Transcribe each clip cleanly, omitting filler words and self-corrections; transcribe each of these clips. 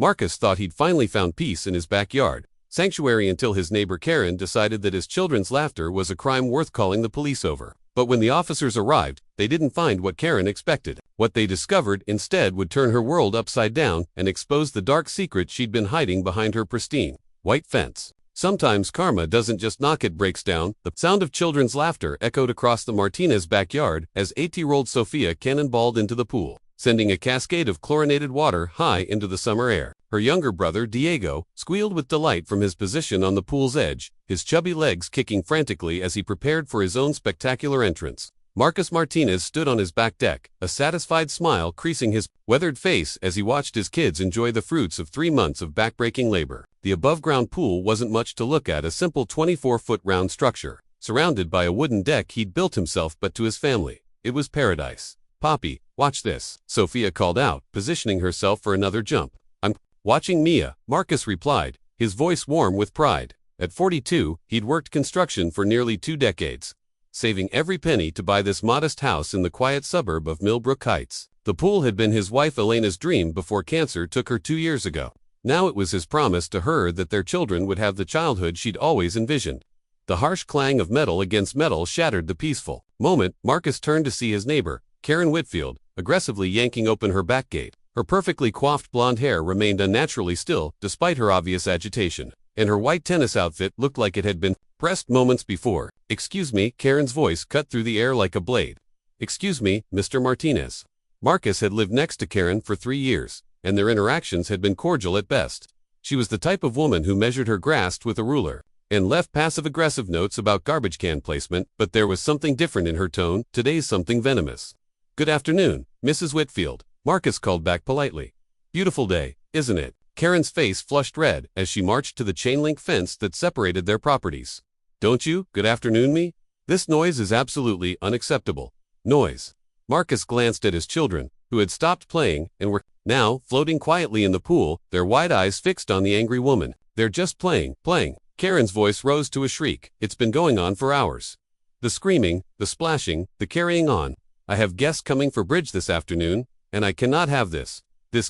Marcus thought he'd finally found peace in his backyard, sanctuary, until his neighbor Karen decided that his children's laughter was a crime worth calling the police over. But when the officers arrived, they didn't find what Karen expected. What they discovered instead would turn her world upside down and expose the dark secret she'd been hiding behind her pristine white fence. Sometimes karma doesn't just knock, it breaks down. The sound of children's laughter echoed across the Martinez backyard as 8-year-old Sophia cannonballed into the pool, sending a cascade of chlorinated water high into the summer air. Her younger brother, Diego, squealed with delight from his position on the pool's edge, his chubby legs kicking frantically as he prepared for his own spectacular entrance. Marcus Martinez stood on his back deck, a satisfied smile creasing his weathered face as he watched his kids enjoy the fruits of 3 months of backbreaking labor. The above-ground pool wasn't much to look at, a simple 24-foot round structure, surrounded by a wooden deck he'd built himself, but to his family, it was paradise. "Poppy, watch this," Sophia called out, positioning herself for another jump. "I'm watching Mia," Marcus replied, his voice warm with pride. At 42, he'd worked construction for nearly 2 decades, saving every penny to buy this modest house in the quiet suburb of Millbrook Heights. The pool had been his wife Elena's dream before cancer took her 2 years ago. Now it was his promise to her that their children would have the childhood she'd always envisioned. The harsh clang of metal against metal shattered the peaceful moment. Marcus turned to see his neighbor, Karen Whitfield, aggressively yanking open her back gate. Her perfectly coiffed blonde hair remained unnaturally still, despite her obvious agitation, and her white tennis outfit looked like it had been pressed moments before. "Excuse me," Karen's voice cut through the air like a blade. "Excuse me, Mr. Martinez." Marcus had lived next to Karen for 3 years, and their interactions had been cordial at best. She was the type of woman who measured her grass with a ruler and left passive-aggressive notes about garbage can placement, but there was something different in her tone, today's something venomous. "Good afternoon, Mrs. Whitfield," Marcus called back politely. "Beautiful day, isn't it?" Karen's face flushed red as she marched to the chain-link fence that separated their properties. "Don't you, good afternoon me? This noise is absolutely unacceptable." Noise. Marcus glanced at his children, who had stopped playing and were now floating quietly in the pool, their wide eyes fixed on the angry woman. "They're just playing." Karen's voice rose to a shriek. "It's been going on for hours. The screaming, the splashing, the carrying on. I have guests coming for bridge this afternoon, and I cannot have this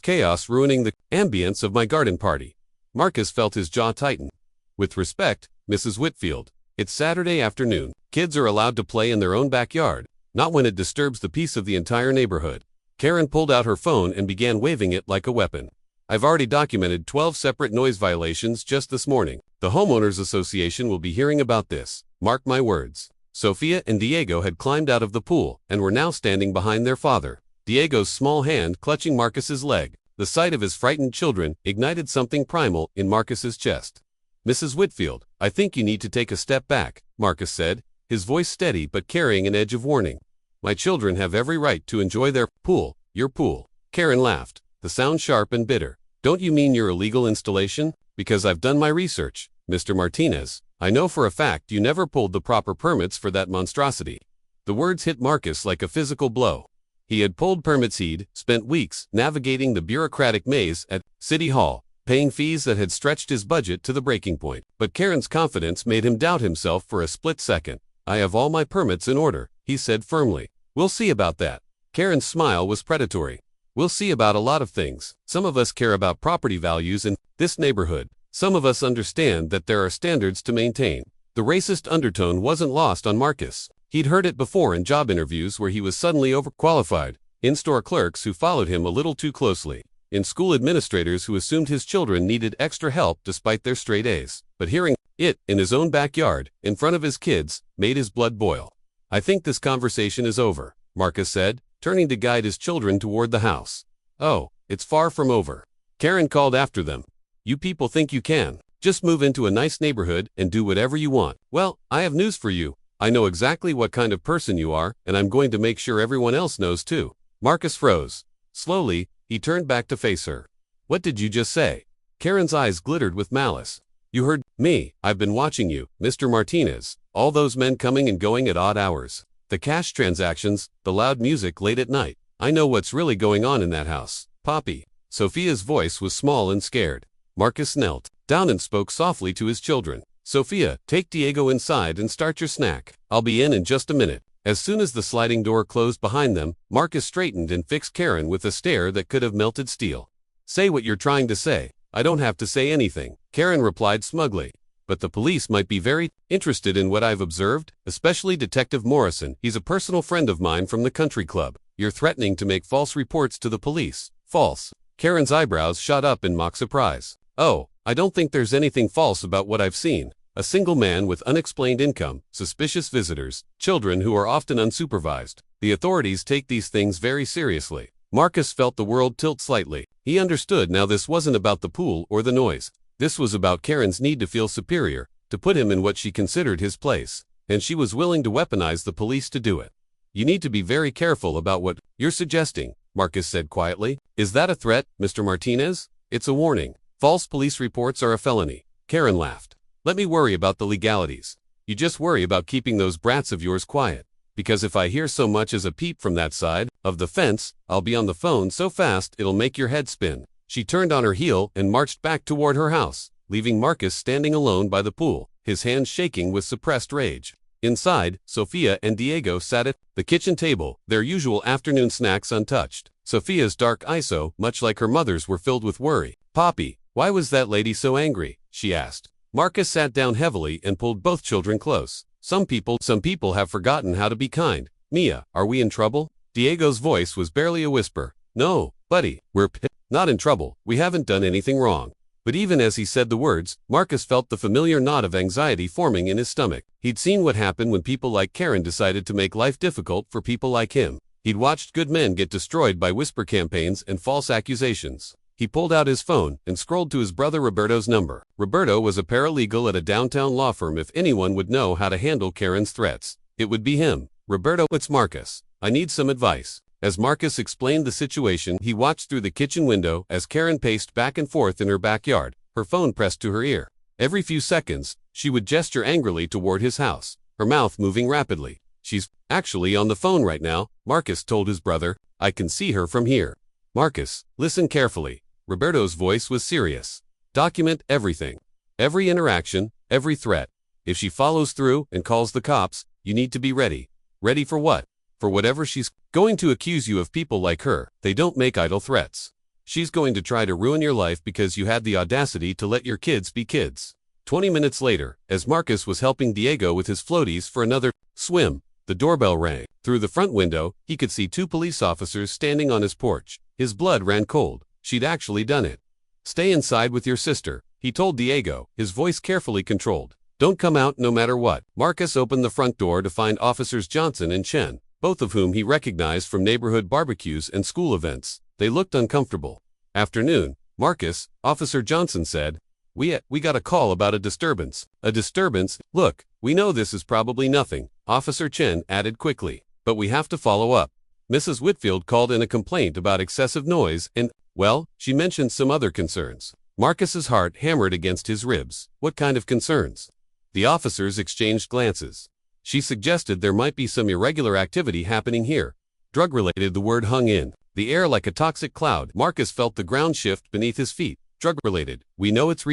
chaos ruining the ambience of my garden party." Marcus felt his jaw tighten. "With respect, Mrs. Whitfield, it's Saturday afternoon. Kids are allowed to play in their own backyard, not when it disturbs the peace of the entire neighborhood." Karen pulled out her phone and began waving it like a weapon. "I've already documented 12 separate noise violations just this morning. The Homeowners Association will be hearing about this. Mark my words." Sophia and Diego had climbed out of the pool and were now standing behind their father, Diego's small hand clutching Marcus's leg. The sight of his frightened children ignited something primal in Marcus's chest. "Mrs. Whitfield, I think you need to take a step back," Marcus said, his voice steady but carrying an edge of warning. "My children have every right to enjoy their pool, your pool." Karen laughed, the sound sharp and bitter. "Don't you mean your illegal installation? Because I've done my research, Mr. Martinez. I know for a fact you never pulled the proper permits for that monstrosity." The words hit Marcus like a physical blow. He had pulled permits, he'd spent weeks navigating the bureaucratic maze at City Hall, paying fees that had stretched his budget to the breaking point. But Karen's confidence made him doubt himself for a split second. "I have all my permits in order," he said firmly. "We'll see about that." Karen's smile was predatory. "We'll see about a lot of things. Some of us care about property values in this neighborhood. Some of us understand that there are standards to maintain." The racist undertone wasn't lost on Marcus. He'd heard it before in job interviews where he was suddenly overqualified, in-store clerks who followed him a little too closely, in school administrators who assumed his children needed extra help despite their straight A's. But hearing it in his own backyard, in front of his kids, made his blood boil. "I think this conversation is over," Marcus said, turning to guide his children toward the house. "Oh, it's far from over," Karen called after them. "You people think you can just move into a nice neighborhood and do whatever you want. Well, I have news for you. I know exactly what kind of person you are, and I'm going to make sure everyone else knows too." Marcus froze. Slowly, he turned back to face her. "What did you just say?" Karen's eyes glittered with malice. "You heard me. I've been watching you, Mr. Martinez. All those men coming and going at odd hours. The cash transactions, the loud music late at night. I know what's really going on in that house. Poppy." Sophia's voice was small and scared. Marcus knelt down and spoke softly to his children. "Sophia, take Diego inside and start your snack. I'll be in just a minute." As soon as the sliding door closed behind them, Marcus straightened and fixed Karen with a stare that could have melted steel. Say what you're trying to say. I don't have to say anything, Karen replied smugly. But the police might be very interested in what I've observed, especially Detective Morrison. He's a personal friend of mine from the country club. You're threatening to make false reports to the police. False. Karen's eyebrows shot up in mock surprise. Oh, I don't think there's anything false about what I've seen. A single man with unexplained income, suspicious visitors, children who are often unsupervised. The authorities take these things very seriously. Marcus felt the world tilt slightly. He understood now this wasn't about the pool or the noise. This was about Karen's need to feel superior, to put him in what she considered his place, and she was willing to weaponize the police to do it. You need to be very careful about what you're suggesting, Marcus said quietly. Is that a threat, Mr. Martinez? It's a warning. False police reports are a felony. Karen laughed. Let me worry about the legalities. You just worry about keeping those brats of yours quiet. Because if I hear so much as a peep from that side of the fence, I'll be on the phone so fast it'll make your head spin. She turned on her heel and marched back toward her house, leaving Marcus standing alone by the pool, his hands shaking with suppressed rage. Inside, Sophia and Diego sat at the kitchen table, their usual afternoon snacks untouched. Sophia's dark eyes, much like her mother's, were filled with worry. "Poppy, why was that lady so angry?" she asked. Marcus sat down heavily and pulled both children close. Some people have forgotten how to be kind. Mia, are we in trouble?" Diego's voice was barely a whisper. "No, buddy, we're not in trouble. We haven't done anything wrong." But even as he said the words, Marcus felt the familiar knot of anxiety forming in his stomach. He'd seen what happened when people like Karen decided to make life difficult for people like him. He'd watched good men get destroyed by whisper campaigns and false accusations. He pulled out his phone and scrolled to his brother Roberto's number. Roberto was a paralegal at a downtown law firm. If anyone would know how to handle Karen's threats, it would be him. "Roberto, it's Marcus. I need some advice." As Marcus explained the situation, he watched through the kitchen window as Karen paced back and forth in her backyard, her phone pressed to her ear. Every few seconds, she would gesture angrily toward his house, her mouth moving rapidly. "She's actually on the phone right now," Marcus told his brother. "I can see her from here." "Marcus, listen carefully." Roberto's voice was serious. "Document everything. Every interaction, every threat. If she follows through and calls the cops, you need to be ready." "Ready for what?" "For whatever she's going to accuse you of. People like her, they don't make idle threats. She's going to try to ruin your life because you had the audacity to let your kids be kids." 20 minutes later, as Marcus was helping Diego with his floaties for another swim, the doorbell rang. Through the front window, he could see 2 police officers standing on his porch. His blood ran cold. She'd actually done it. "Stay inside with your sister," he told Diego, his voice carefully controlled. "Don't come out no matter what." Marcus opened the front door to find Officers Johnson and Chen, both of whom he recognized from neighborhood barbecues and school events. They looked uncomfortable. "Afternoon, Marcus," Officer Johnson said. We got a call about a disturbance." "A disturbance? Look, we know this is probably nothing," Officer Chen added quickly. "But we have to follow up. Mrs. Whitfield called in a complaint about excessive noise and, well, she mentioned some other concerns." Marcus's heart hammered against his ribs. What kind of concerns? The officers exchanged glances. "She suggested there might be some irregular activity happening here. Drug-related." The word hung in the air like a toxic cloud. Marcus felt the ground shift beneath his feet. "Drug-related. We know it's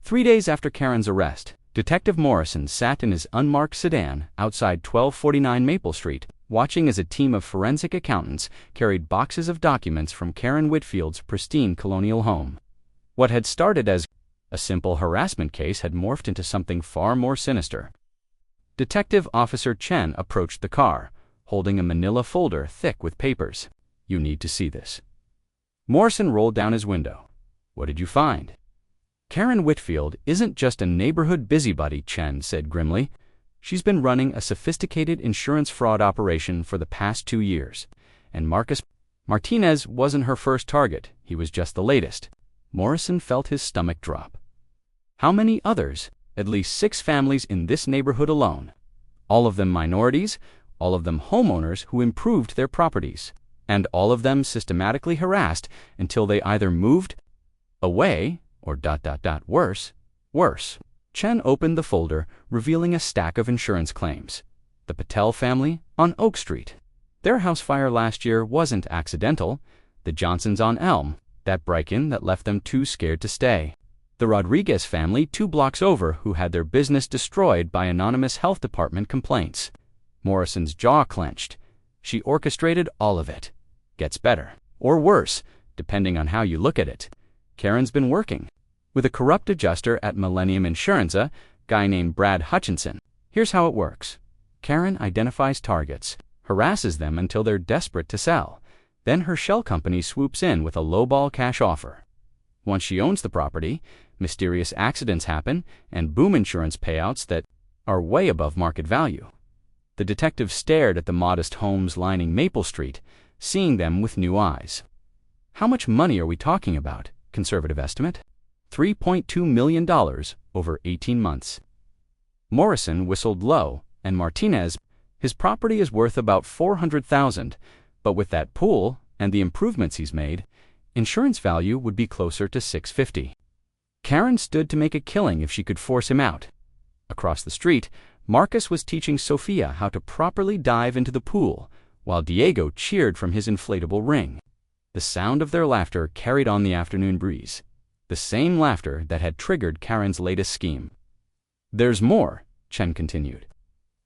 3 days after Karen's arrest, Detective Morrison sat in his unmarked sedan outside 1249 Maple Street, watching as a team of forensic accountants carried boxes of documents from Karen Whitfield's pristine colonial home. What had started as a simple harassment case had morphed into something far more sinister. Detective Officer Chen approached the car, holding a manila folder thick with papers. "You need to see this." Morrison rolled down his window. "What did you find?" "Karen Whitfield isn't just a neighborhood busybody," Chen said grimly. "She's been running a sophisticated insurance fraud operation for the past 2 years. And Marcus Martinez wasn't her first target, he was just the latest." Morrison felt his stomach drop. How many others? At least 6 families in this neighborhood alone. All of them minorities, all of them homeowners who improved their properties, and all of them systematically harassed until they either moved away or worse. Chen opened the folder, revealing a stack of insurance claims. The Patel family on Oak Street. Their house fire last year wasn't accidental. The Johnsons on Elm, that break-in that left them too scared to stay. The Rodriguez family 2 blocks over who had their business destroyed by anonymous health department complaints. Morrison's jaw clenched. She orchestrated all of it. Gets better. Or worse, depending on how you look at it. Karen's been working with a corrupt adjuster at Millennium Insurance, a guy named Brad Hutchinson. Here's how it works. Karen identifies targets, harasses them until they're desperate to sell. Then her shell company swoops in with a lowball cash offer. Once she owns the property, mysterious accidents happen and boom insurance payouts that are way above market value. The detective stared at the modest homes lining Maple Street, seeing them with new eyes. How much money are we talking about? Conservative estimate? $3.2 million over 18 months. Morrison whistled low, and Martinez, his property is worth about $400,000, but with that pool and the improvements he's made, insurance value would be closer to $650,000. Karen stood to make a killing if she could force him out. Across the street, Marcus was teaching Sophia how to properly dive into the pool, while Diego cheered from his inflatable ring. The sound of their laughter carried on the afternoon breeze, the same laughter that had triggered Karen's latest scheme. There's more, Chen continued.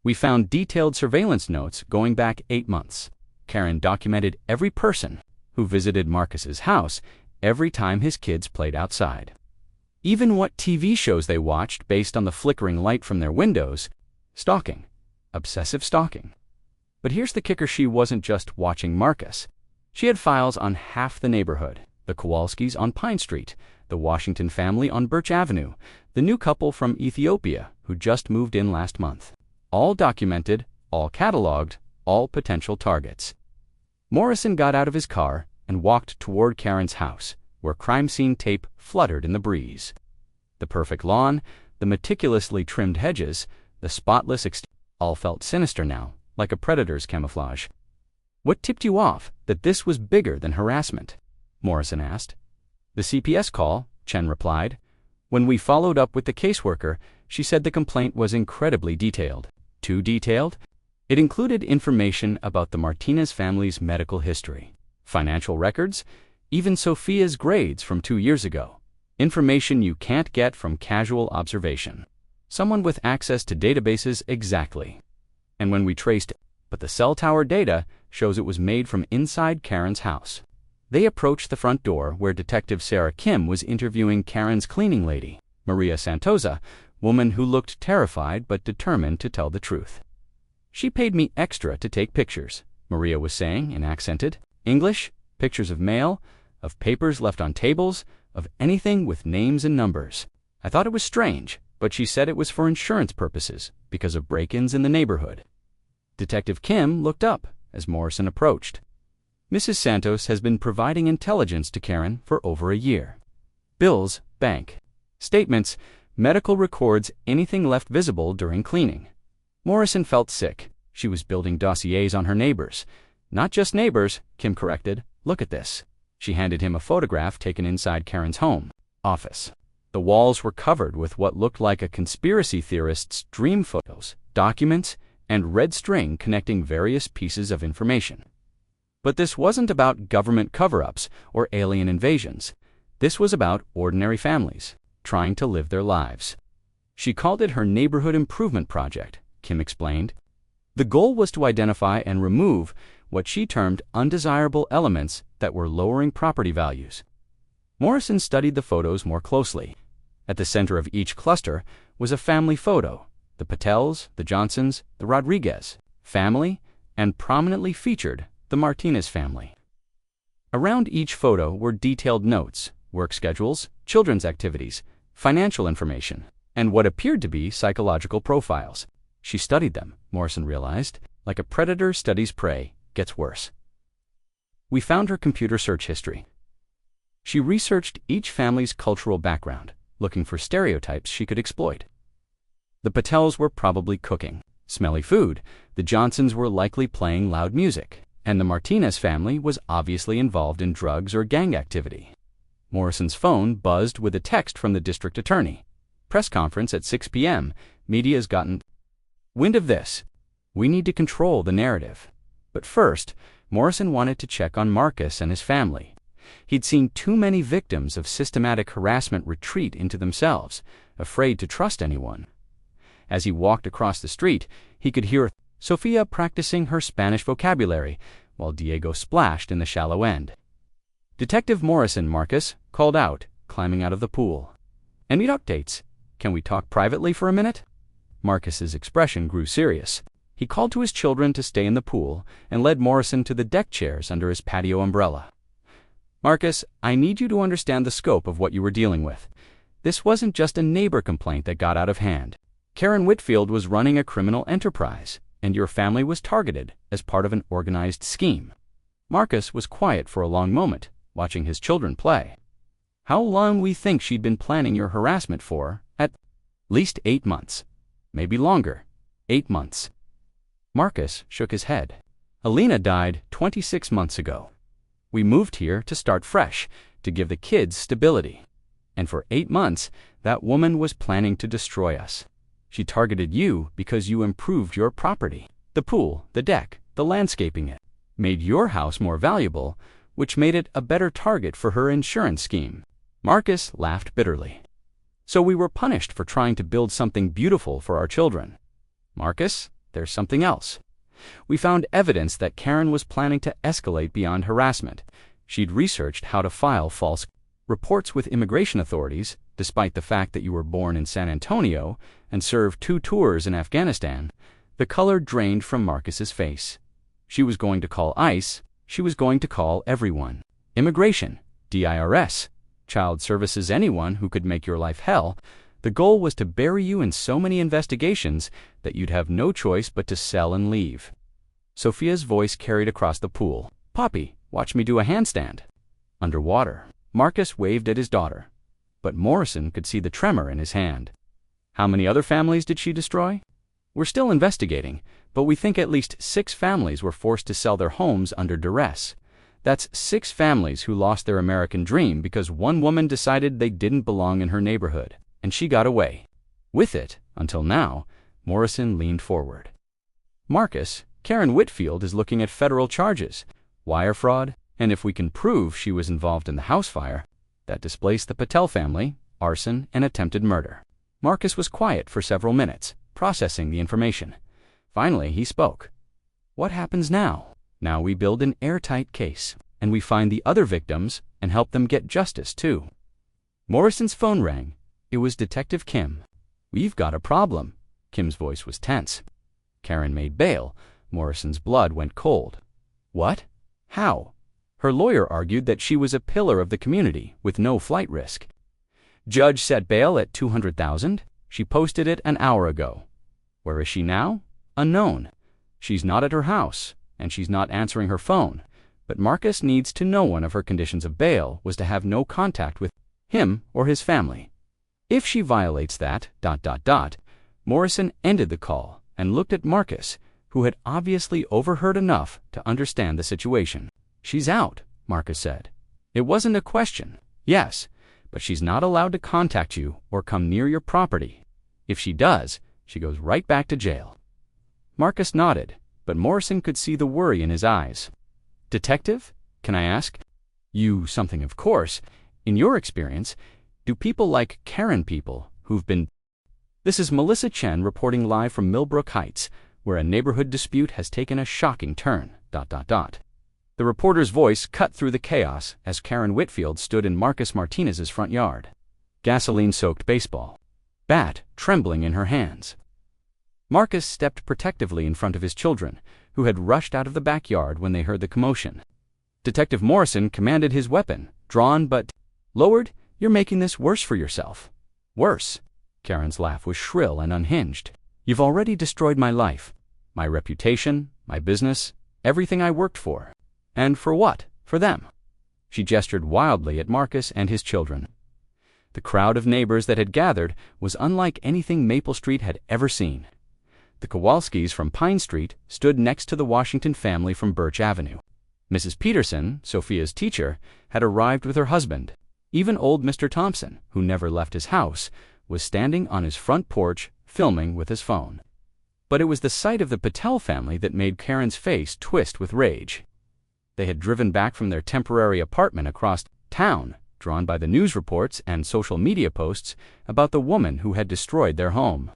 We found detailed surveillance notes going back 8 months. Karen documented every person who visited Marcus's house every time his kids played outside. Even what TV shows they watched based on the flickering light from their windows. Stalking. Obsessive stalking. But here's the kicker: she wasn't just watching Marcus. She had files on half the neighborhood: the Kowalskis on Pine Street, the Washington family on Birch Avenue, the new couple from Ethiopia who just moved in last month. All documented, all cataloged, all potential targets. Morrison got out of his car and walked toward Karen's house, where crime scene tape fluttered in the breeze. The perfect lawn, the meticulously trimmed hedges, the spotless exterior, all felt sinister now, like a predator's camouflage. What tipped you off that this was bigger than harassment? Morrison asked. The CPS call, Chen replied. When we followed up with the caseworker, she said the complaint was incredibly detailed. Too detailed? It included information about the Martinez family's medical history, financial records, even Sophia's grades from 2 years ago. Information you can't get from casual observation. Someone with access to databases exactly. And when we traced, but the cell tower data shows it was made from inside Karen's house. They approached the front door where Detective Sarah Kim was interviewing Karen's cleaning lady, Maria Santosa, woman who looked terrified but determined to tell the truth. She paid me extra to take pictures, Maria was saying in accented English, pictures of mail, of papers left on tables, of anything with names and numbers. I thought it was strange, but she said it was for insurance purposes because of break-ins in the neighborhood. Detective Kim looked up as Morrison approached. Mrs. Santos has been providing intelligence to Karen for over a year. Bills, bank statements, medical records, anything left visible during cleaning. Morrison felt sick. She was building dossiers on her neighbors. Not just neighbors, Kim corrected. Look at this. She handed him a photograph taken inside Karen's home office. The walls were covered with what looked like a conspiracy theorist's dream photos, documents, and red string connecting various pieces of information. But this wasn't about government cover-ups or alien invasions. This was about ordinary families trying to live their lives. She called it her neighborhood improvement project, Kim explained. The goal was to identify and remove what she termed undesirable elements that were lowering property values. Morrison studied the photos more closely. At the center of each cluster was a family photo: the Patels, the Johnsons, the Rodriguez family, and prominently featured the Martinez family. Around each photo were detailed notes, work schedules, children's activities, financial information, and what appeared to be psychological profiles. She studied them, Morrison realized, like a predator studies prey. Gets worse. We found her computer search history. She researched each family's cultural background, looking for stereotypes she could exploit. The Patels were probably cooking smelly food, the Johnsons were likely playing loud music, and the Martinez family was obviously involved in drugs or gang activity. Morrison's phone buzzed with a text from the district attorney. Press conference at 6 p.m. Media's gotten wind of this. We need to control the narrative. But first, Morrison wanted to check on Marcus and his family. He'd seen too many victims of systematic harassment retreat into themselves, afraid to trust anyone. As he walked across the street, he could hear Sophia practicing her Spanish vocabulary, while Diego splashed in the shallow end. Detective Morrison, Marcus called out, climbing out of the pool. Any updates? Can we talk privately for a minute? Marcus's expression grew serious. He called to his children to stay in the pool and led Morrison to the deck chairs under his patio umbrella. Marcus, I need you to understand the scope of what you were dealing with. This wasn't just a neighbor complaint that got out of hand. Karen Whitfield was running a criminal enterprise, and your family was targeted as part of an organized scheme. Marcus was quiet for a long moment, watching his children play. How long we think she'd been planning your harassment for? At least 8 months. Maybe longer. 8 months. Marcus shook his head. Alina died 26 months ago. We moved here to start fresh, to give the kids stability. And for 8 months, that woman was planning to destroy us. She targeted you because you improved your property. The pool, the deck, the landscaping it. Made your house more valuable, which made it a better target for her insurance scheme. Marcus laughed bitterly. So we were punished for trying to build something beautiful for our children. Marcus, there's something else. We found evidence that Karen was planning to escalate beyond harassment. She'd researched how to file false reports with immigration authorities, despite the fact that you were born in San Antonio and served 2 tours in Afghanistan. The color drained from Marcus's face. She was going to call ICE. She was going to call everyone. Immigration, DIRS, child services, anyone who could make your life hell. The goal was to bury you in so many investigations that you'd have no choice but to sell and leave. Sophia's voice carried across the pool. Poppy, watch me do a handstand. Underwater, Marcus waved at his daughter, but Morrison could see the tremor in his hand. How many other families did she destroy? We're still investigating, but we think at least 6 families were forced to sell their homes under duress. That's 6 families who lost their American dream because one woman decided they didn't belong in her neighborhood, and she got away with it. Until now, Morrison leaned forward. Marcus, Karen Whitfield is looking at federal charges, wire fraud, and if we can prove she was involved in the house fire, that displaced the Patel family, arson, and attempted murder. Marcus was quiet for several minutes, processing the information. Finally, he spoke. What happens now? Now we build an airtight case, and we find the other victims and help them get justice, too. Morrison's phone rang. It was Detective Kim. We've got a problem. Kim's voice was tense. Karen made bail. Morrison's blood went cold. What? How? Her lawyer argued that she was a pillar of the community with no flight risk. Judge set bail at $200,000. She posted it an hour ago. Where is she now? Unknown. She's not at her house, and she's not answering her phone. But Marcus needs to know one of her conditions of bail was to have no contact with him or his family. If she violates that, Morrison ended the call and looked at Marcus, who had obviously overheard enough to understand the situation. She's out, Marcus said. It wasn't a question. Yes, but she's not allowed to contact you or come near your property. If she does, she goes right back to jail. Marcus nodded, but Morrison could see the worry in his eyes. Detective, can I ask you something? Of course. In your experience, do people like Karen people who've been... This is Melissa Chen reporting live from Millbrook Heights, where a neighborhood dispute has taken a shocking turn. The reporter's voice cut through the chaos as Karen Whitfield stood in Marcus Martinez's front yard. Gasoline-soaked baseball bat trembling in her hands. Marcus stepped protectively in front of his children, who had rushed out of the backyard when they heard the commotion. Detective Morrison commanded his weapon, drawn but lowered. You're making this worse for yourself. Worse? Karen's laugh was shrill and unhinged. You've already destroyed my life, my reputation, my business, everything I worked for. And for what? For them. She gestured wildly at Marcus and his children. The crowd of neighbors that had gathered was unlike anything Maple Street had ever seen. The Kowalskis from Pine Street stood next to the Washington family from Birch Avenue. Mrs. Peterson, Sophia's teacher, had arrived with her husband. Even old Mr. Thompson, who never left his house, was standing on his front porch, filming with his phone. But it was the sight of the Patel family that made Karen's face twist with rage. They had driven back from their temporary apartment across town, drawn by the news reports and social media posts about the woman who had destroyed their home.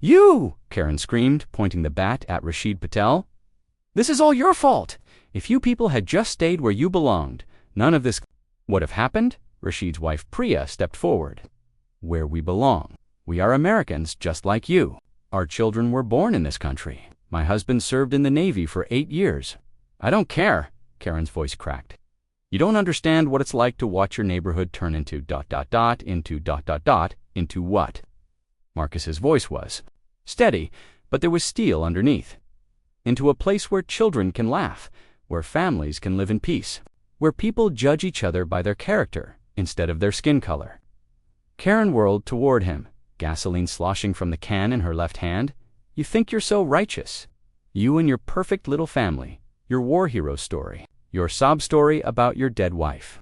You! Karen screamed, pointing the bat at Rashid Patel. This is all your fault! If you people had just stayed where you belonged, None of this would have happened. Rashid's wife Priya stepped forward. Where we belong. We are Americans just like you. Our children were born in this country. My husband served in the Navy for 8 years. I don't care, Karen's voice cracked. You don't understand what it's like to watch your neighborhood turn into ... into what? Marcus's voice was steady, but there was steel underneath. Into a place where children can laugh, where families can live in peace, where people judge each other by their character instead of their skin color. Karen whirled toward him, gasoline sloshing from the can in her left hand. You think you're so righteous. You and your perfect little family, your war hero story, your sob story about your dead wife.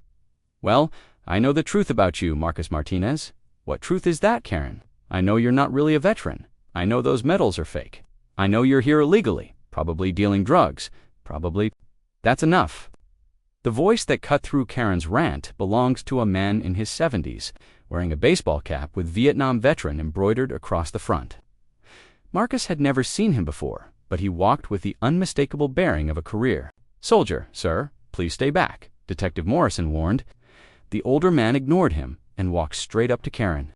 Well, I know the truth about you, Marcus Martinez. What truth is that, Karen? I know you're not really a veteran. I know those medals are fake. I know you're here illegally, probably dealing drugs, probably. That's enough. The voice that cut through Karen's rant belonged to a man in his 70s, wearing a baseball cap with Vietnam veteran embroidered across the front. Marcus had never seen him before, but he walked with the unmistakable bearing of a career. Soldier, sir, please stay back, Detective Morrison warned. The older man ignored him and walked straight up to Karen.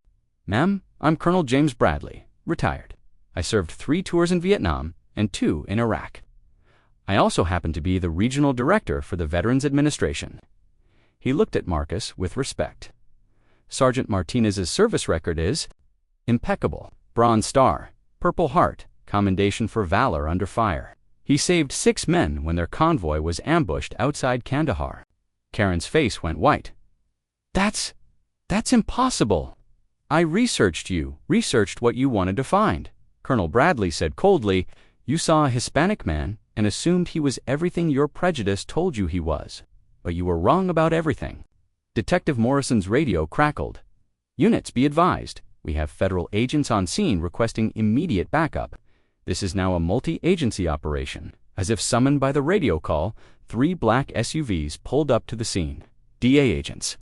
Ma'am, I'm Colonel James Bradley, retired. I served 3 tours in Vietnam and 2 in Iraq. I also happen to be the regional director for the Veterans Administration. He looked at Marcus with respect. Sergeant Martinez's service record is impeccable. Bronze Star, Purple Heart, Commendation for Valor under Fire. He saved 6 men when their convoy was ambushed outside Kandahar. Karen's face went white. That's impossible. I researched what you wanted to find. Colonel Bradley said coldly, you saw a Hispanic man and assumed he was everything your prejudice told you he was. But you were wrong about everything. Detective Morrison's radio crackled. Units, be advised. We have federal agents on scene requesting immediate backup. This is now a multi-agency operation. As if summoned by the radio call, 3 black SUVs pulled up to the scene. DA agents.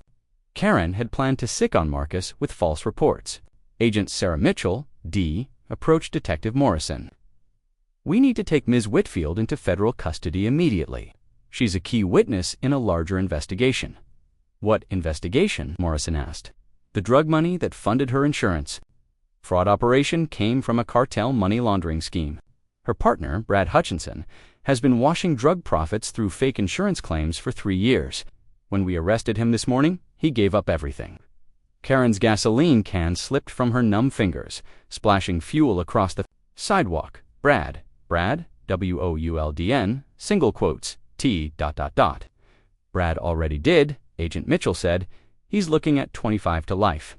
Karen had planned to sic on Marcus with false reports. Agent Sarah Mitchell, D., approached Detective Morrison. We need to take Ms. Whitfield into federal custody immediately. She's a key witness in a larger investigation. What investigation? Morrison asked. The drug money that funded her insurance. Fraud operation came from a cartel money laundering scheme. Her partner, Brad Hutchinson, has been washing drug profits through fake insurance claims for 3 years. When we arrested him this morning, he gave up everything. Karen's gasoline can slipped from her numb fingers, splashing fuel across the sidewalk. Brad, WOULDN, single quotes, T ... Brad already did, Agent Mitchell said. He's looking at 25 to life.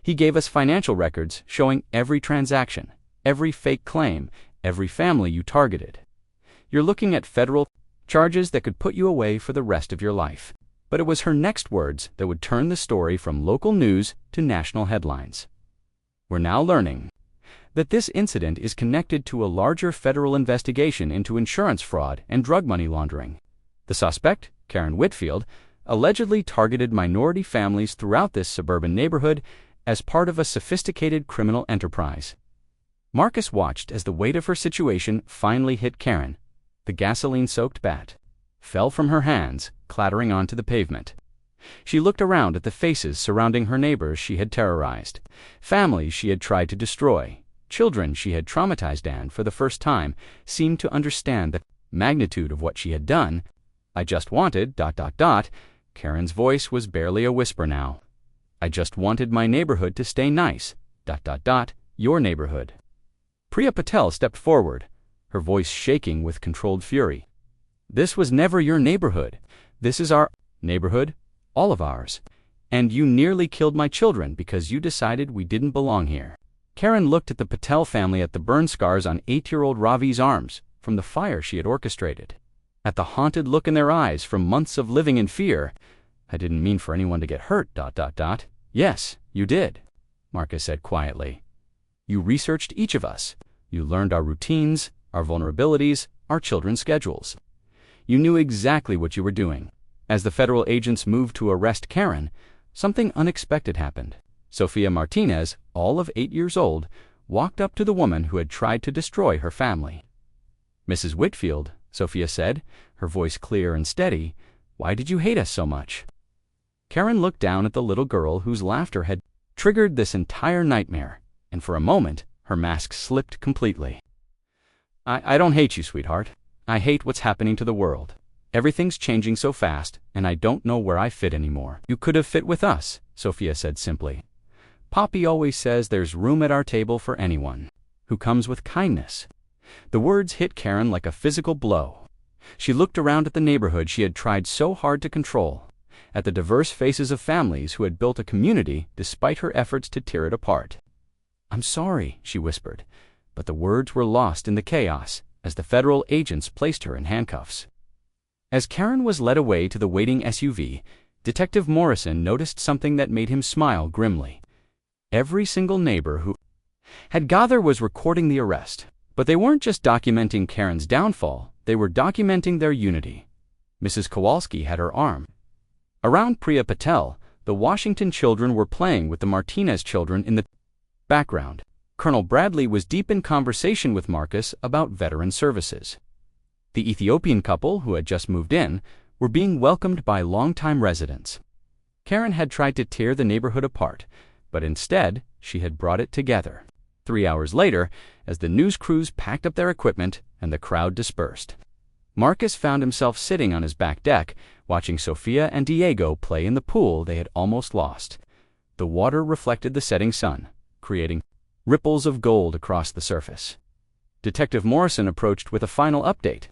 He gave us financial records showing every transaction, every fake claim, every family you targeted. You're looking at federal charges that could put you away for the rest of your life. But it was her next words that would turn the story from local news to national headlines. We're now learning that this incident is connected to a larger federal investigation into insurance fraud and drug money laundering. The suspect, Karen Whitfield, allegedly targeted minority families throughout this suburban neighborhood as part of a sophisticated criminal enterprise. Marcus watched as the weight of her situation finally hit Karen. The gasoline-soaked bat fell from her hands, clattering onto the pavement. She looked around at the faces surrounding her neighbors she had terrorized, families she had tried to destroy, children she had traumatized, and for the first time seemed to understand the magnitude of what she had done. I just wanted ... Karen's voice was barely a whisper now. I just wanted my neighborhood to stay nice ... your neighborhood. Priya Patel stepped forward, her voice shaking with controlled fury. This was never your neighborhood. This is our neighborhood, all of ours. And you nearly killed my children because you decided we didn't belong here. Karen looked at the Patel family, at the burn scars on 8-year-old Ravi's arms from the fire she had orchestrated, at the haunted look in their eyes from months of living in fear. I didn't mean for anyone to get hurt ... Yes, you did, Marcus said quietly. You researched each of us. You learned our routines, our vulnerabilities, our children's schedules. You knew exactly what you were doing. As the federal agents moved to arrest Karen, something unexpected happened. Sophia Martinez, all of 8 years old, walked up to the woman who had tried to destroy her family. Mrs. Whitfield, Sophia said, her voice clear and steady, Why did you hate us so much?" Karen looked down at the little girl whose laughter had triggered this entire nightmare, and for a moment, her mask slipped completely. I don't hate you, sweetheart. I hate what's happening to the world. Everything's changing so fast, and I don't know where I fit anymore." "You could have fit with us," Sophia said simply. "Poppy always says there's room at our table for anyone who comes with kindness." The words hit Karen like a physical blow. She looked around at the neighborhood she had tried so hard to control, at the diverse faces of families who had built a community despite her efforts to tear it apart. "I'm sorry," she whispered, but the words were lost in the chaos as the federal agents placed her in handcuffs. As Karen was led away to the waiting SUV, Detective Morrison noticed something that made him smile grimly. Every single neighbor who had gathered was recording the arrest. But they weren't just documenting Karen's downfall, they were documenting their unity. Mrs. Kowalski had her arm around Priya Patel. The Washington children were playing with the Martinez children in the background. Colonel Bradley was deep in conversation with Marcus about veteran services. The Ethiopian couple, who had just moved in, were being welcomed by longtime residents. Karen had tried to tear the neighborhood apart, but instead, she had brought it together. 3 hours later, as the news crews packed up their equipment and the crowd dispersed, Marcus found himself sitting on his back deck, watching Sophia and Diego play in the pool they had almost lost. The water reflected the setting sun, creating ripples of gold across the surface. Detective Morrison approached with a final update.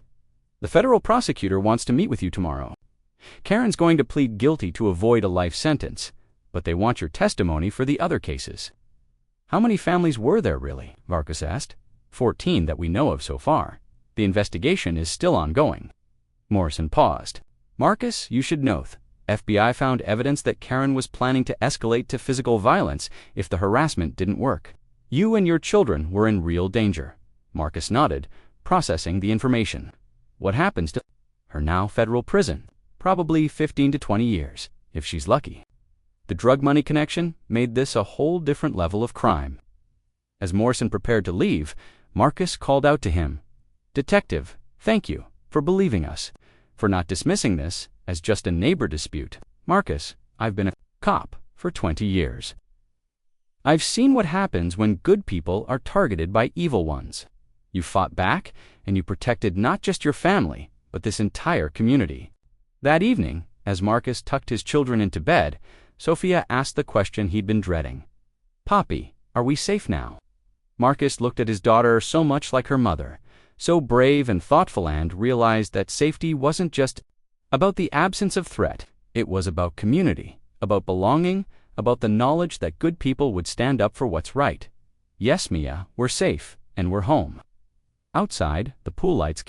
"The federal prosecutor wants to meet with you tomorrow. Karen's going to plead guilty to avoid a life sentence, but they want your testimony for the other cases." "How many families were there really?" Marcus asked. 14 that we know of so far. The investigation is still ongoing." Morrison paused. "Marcus, you should know. FBI found evidence that Karen was planning to escalate to physical violence if the harassment didn't work. You and your children were in real danger." Marcus nodded, processing the information. "What happens to her now? Federal prison. Probably 15 to 20 years, if she's lucky." The drug money connection made this a whole different level of crime. As Morrison prepared to leave, Marcus called out to him, "Detective, thank you for believing us, for not dismissing this as just a neighbor dispute. Marcus, I've been a cop for 20 years. I've seen what happens when good people are targeted by evil ones. You fought back, and you protected not just your family, but this entire community." That evening, as Marcus tucked his children into bed, Sophia asked the question he'd been dreading. "Poppy, are we safe now?" Marcus looked at his daughter so much like her mother, so brave and thoughtful, and realized that safety wasn't just about the absence of threat. It was about community, about belonging, about the knowledge that good people would stand up for what's right. "Yes, Mia, we're safe, and we're home." Outside, the pool lights